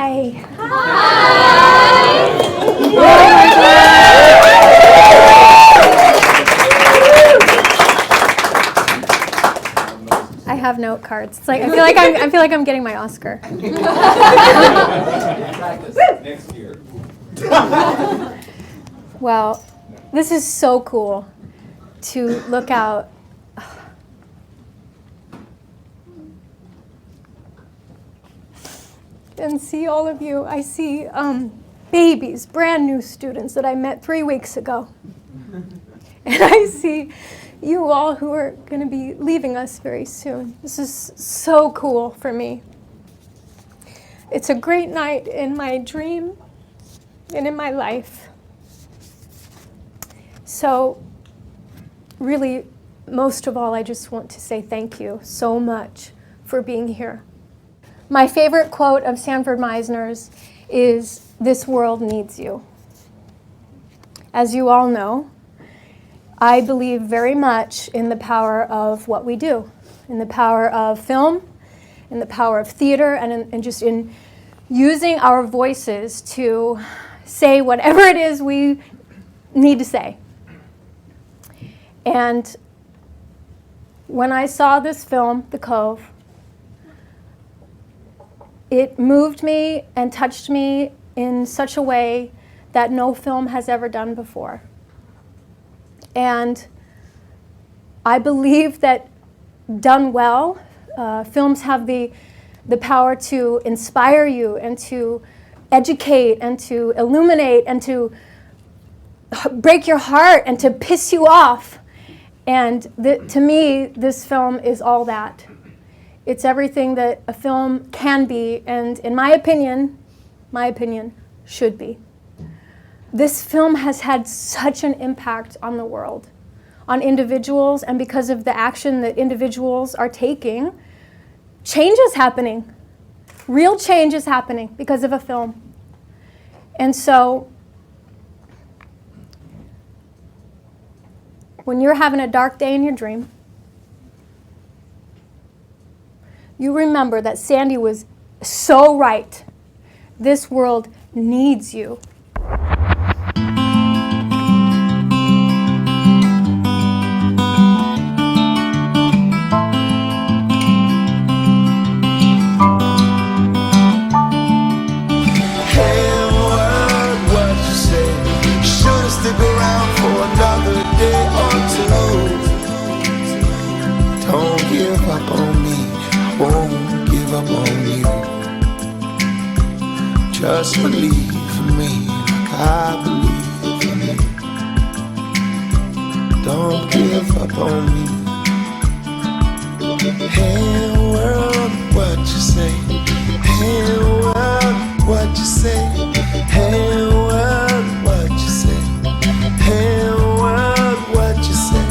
Hi. I have note cards. It's like I feel like I'm getting my Oscar. Practice next year. Well, this is so cool to look out. And see all of you. I see babies, brand new students that I met 3 weeks ago. And I see you all who are going to be leaving us very soon. This is so cool for me. It's a great night in my dream and in my life. So really, most of all, I just want to say thank you so much for being here. My favorite quote of Sanford Meisner's is, "This world needs you." As you all know, I believe very much in the power of what we do, in the power of film, in the power of theater, and just in using our voices to say whatever it is we need to say. And when I saw this film, The Cove, it moved me and touched me in such a way that no film has ever done before. And I believe that done well, films have the power to inspire you and to educate and to illuminate and to break your heart and to piss you off. And to me, this film is all that. It's everything that a film can be, and in my opinion, should be. This film has had such an impact on the world, on individuals, and because of the action that individuals are taking, change is happening. Real change is happening because of a film. And so, when you're having a dark day in your dream, you remember that Sandy was so right. This world needs you. Just believe in me like I believe in you. Don't give up on me. Hey world, what you say? Hey world, what you say? Hey world, what you say? Hey world, what you say?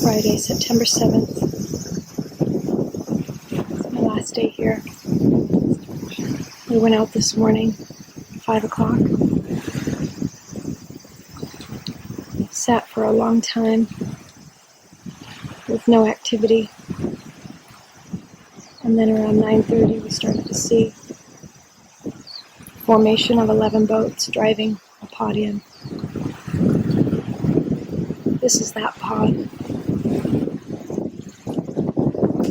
Friday, September 7th. It's my last day here. We went out this morning, 5 o'clock. Sat for a long time with no activity. And then around 9:30 we started to see formation of 11 boats driving a pod in. This is that pod.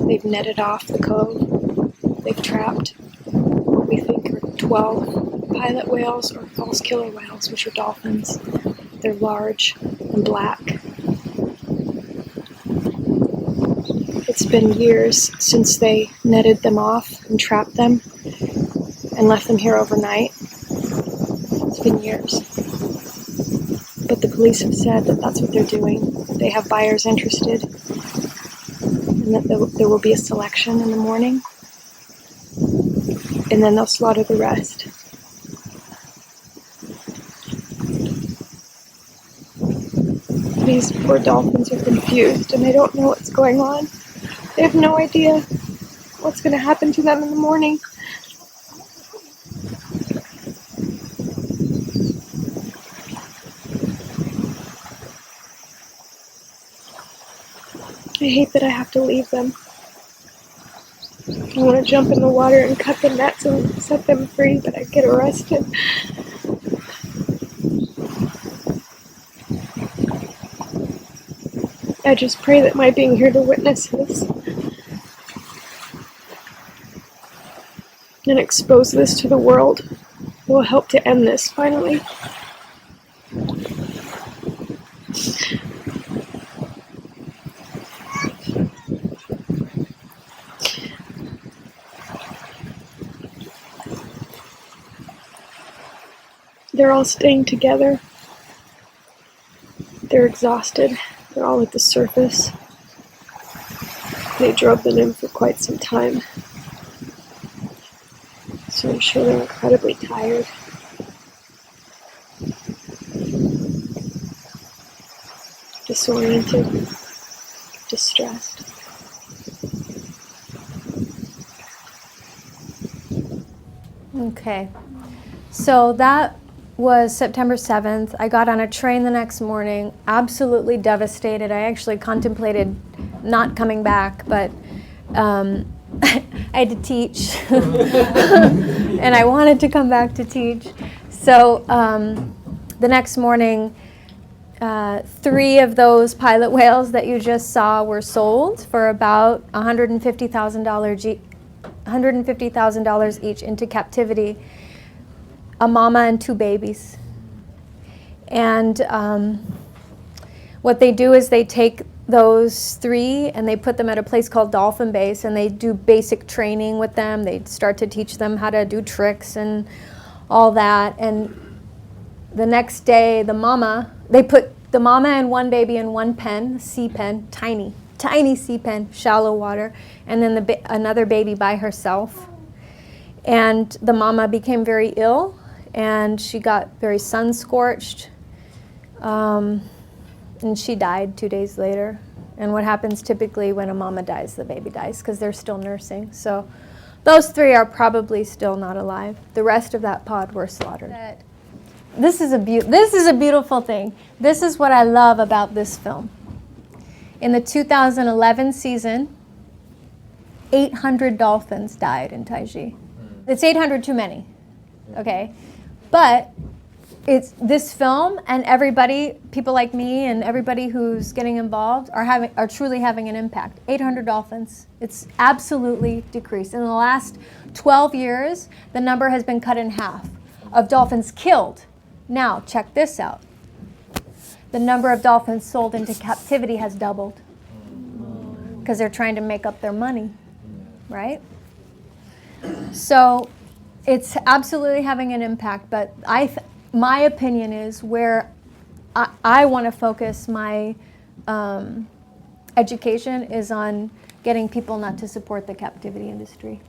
They've netted off the cove. They've trapped what we think are 12 pilot whales or false killer whales, which are dolphins. They're large and black. It's been years since they netted them off and trapped them and left them here overnight. It's been years. But the police have said that that's what they're doing. They have buyers interested, and that there will be a selection in the morning, and then they'll slaughter the rest. These poor dolphins are confused, and they don't know what's going on. They have no idea. what's going to happen to them in the morning. I hate that I have to leave them. I want to jump in the water and cut the nets and set them free, but I get arrested. I just pray that my being here to witness this and expose this to the world will help to end this finally. They're all staying together. They're exhausted. They're all at the surface. They drove them in for quite some time. So I'm sure they're incredibly tired. Disoriented. Distressed. Okay. So that was September 7th. I got on a train the next morning, absolutely devastated. I actually contemplated not coming back, but I had to teach. And I wanted to come back to teach. So the next morning, 3 of those pilot whales that you just saw were sold for about $150,000 each into captivity. A mama and 2 babies. And what they do is they take those 3 and they put them at a place called Dolphin Base, and they do basic training with them. They start to teach them how to do tricks and all that. And the next day, they put the mama and 1 baby in 1 pen, sea pen, tiny sea pen, shallow water, and then another baby by herself. And the mama became very ill, and she got very sun-scorched, and she died 2 days later. And what happens typically when a mama dies, the baby dies, because they're still nursing. So those 3 are probably still not alive. The rest of that pod were slaughtered. This is a beautiful thing. This is what I love about this film. In the 2011 season, 800 dolphins died in Taiji. It's 800 too many, okay? But it's this film, and everybody, people like me and everybody who's getting involved are truly having an impact. 800 dolphins. It's absolutely decreased. In the last 12 years, the number has been cut in half of dolphins killed. Now, check this out. The number of dolphins sold into captivity has doubled because they're trying to make up their money, right? So it's absolutely having an impact, but my opinion is where I want to focus my education is on getting people not to support the captivity industry.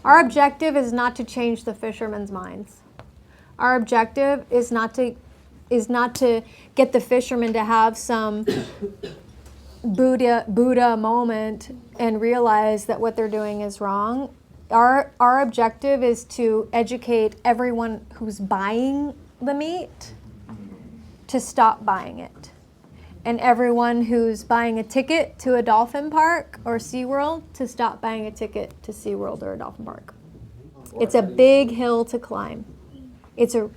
Our objective is not to change the fishermen's minds. Our objective is not to get the fishermen to have some Buddha moment and realize that what they're doing is wrong. Our objective is to educate everyone who's buying the meat to stop buying it. And everyone who's buying a ticket to a dolphin park or SeaWorld to stop buying a ticket to SeaWorld or a dolphin park. It's a big hill to climb.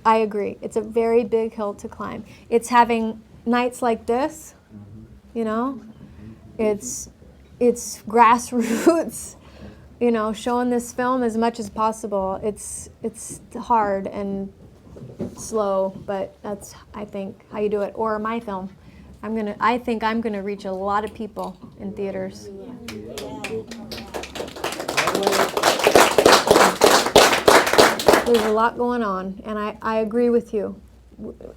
I agree. It's a very big hill to climb. It's having nights like this, you know. It's grassroots, you know, showing this film as much as possible. It's hard and slow, but that's, I think, how you do it. Or my film. I think I'm gonna reach a lot of people in theaters. There's a lot going on, and I agree with you.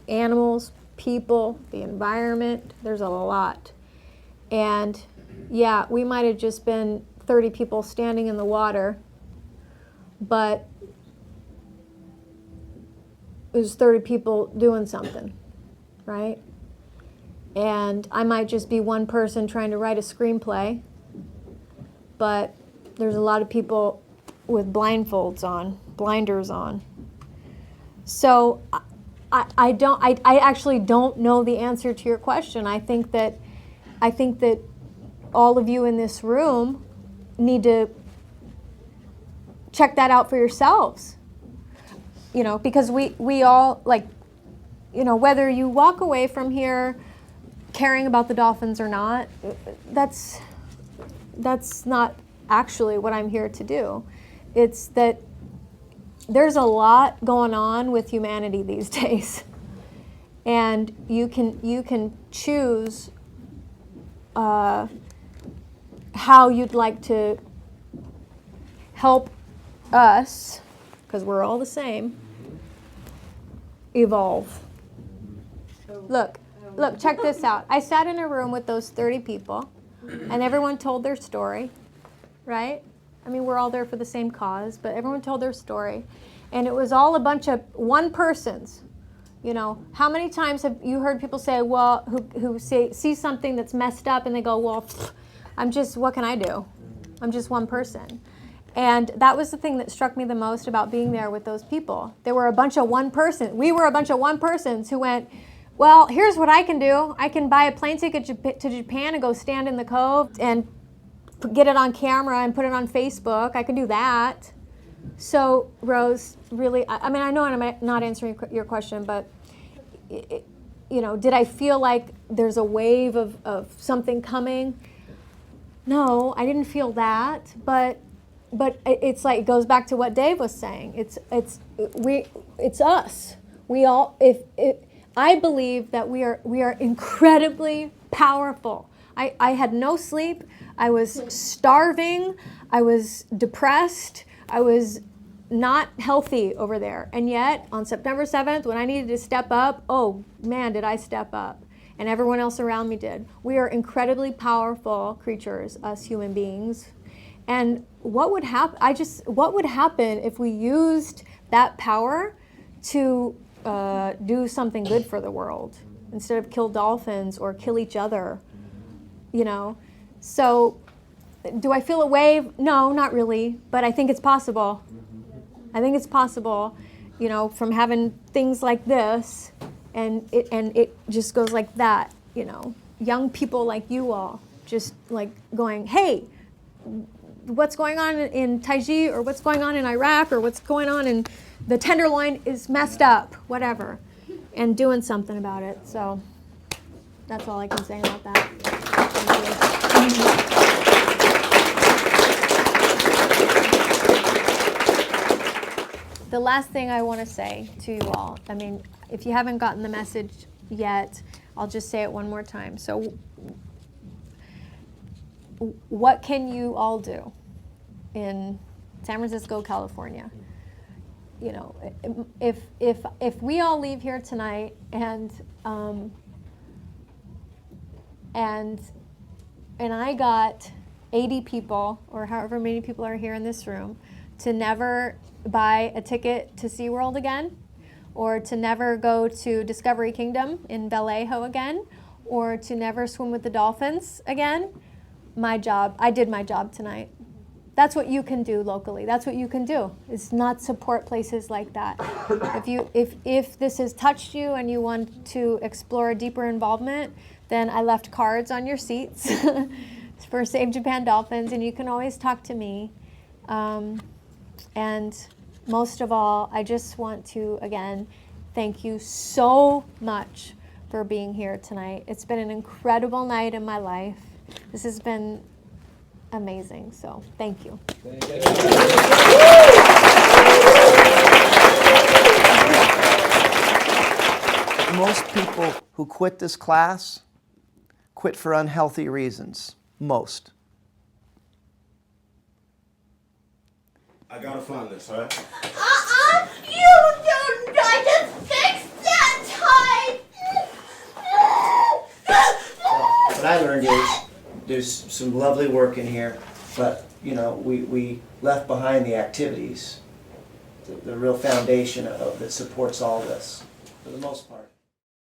Animals, people, the environment, there's a lot. And yeah, we might have just been 30 people standing in the water, but it was 30 people doing something, right? And I might just be one person trying to write a screenplay, but there's a lot of people with blinders on. So I actually don't know the answer to your question. I think that all of you in this room need to check that out for yourselves. You know, because we all, like, you know, whether you walk away from here caring about the dolphins or not, that's not actually what I'm here to do. It's that there's a lot going on with humanity these days, and you can choose how you'd like to help us, because we're all the same, evolve. Look, check this out. I sat in a room with those 30 people, and everyone told their story, right? I mean, we're all there for the same cause, but everyone told their story. And it was all a bunch of one persons. You know, how many times have you heard people say, well, who see something that's messed up and they go, well, what can I do? I'm just one person. And that was the thing that struck me the most about being there with those people. They were a bunch of one person. We were a bunch of one persons who went, well, here's what I can do. I can buy a plane ticket to Japan and go stand in the Cove and get it on camera and put it on Facebook. I can do that. So, Rose, really, I mean, I know I'm not answering your question, but, you know, did I feel like there's a wave of something coming? No, I didn't feel that, but it's like, it goes back to what Dave was saying. It's us. We all, I believe that we are incredibly powerful. I had no sleep. I was starving. I was depressed. I was not healthy over there. And yet, on September 7th, when I needed to step up, oh man, did I step up. And everyone else around me did. We are incredibly powerful creatures, us human beings. And what would happen if we used that power to do something good for the world instead of kill dolphins or kill each other, you know? So do I feel a wave? No, not really, but I think it's possible. I think it's possible, you know, from having things like this, and it just goes like that, you know. Young people like you all just like going, hey, what's going on in Taiji, or what's going on in Iraq, or what's going on in the Tenderloin is messed up, whatever, and doing something about it. So that's all I can say about that. The last thing I want to say to you all, I mean, if you haven't gotten the message yet, I'll just say it one more time. So what can you all do in San Francisco, California? You know, if we all leave here tonight and I got 80 people, or however many people are here in this room, to never buy a ticket to SeaWorld again, or to never go to Discovery Kingdom in Vallejo again, or to never swim with the dolphins again, I did my job tonight. That's what you can do locally. That's what you can do, is not support places like that. If this has touched you and you want to explore a deeper involvement, then I left cards on your seats for Save Japan Dolphins, and you can always talk to me. And most of all, I just want to, again, thank you so much for being here tonight. It's been an incredible night in my life. This has been amazing, so thank you. Most people who quit this class quit for unhealthy reasons. Most. I gotta find this, all right? You don't try to fix that time! What I learned is there's some lovely work in here, but you know, we left behind the activities, the real foundation that supports all this, for the most part.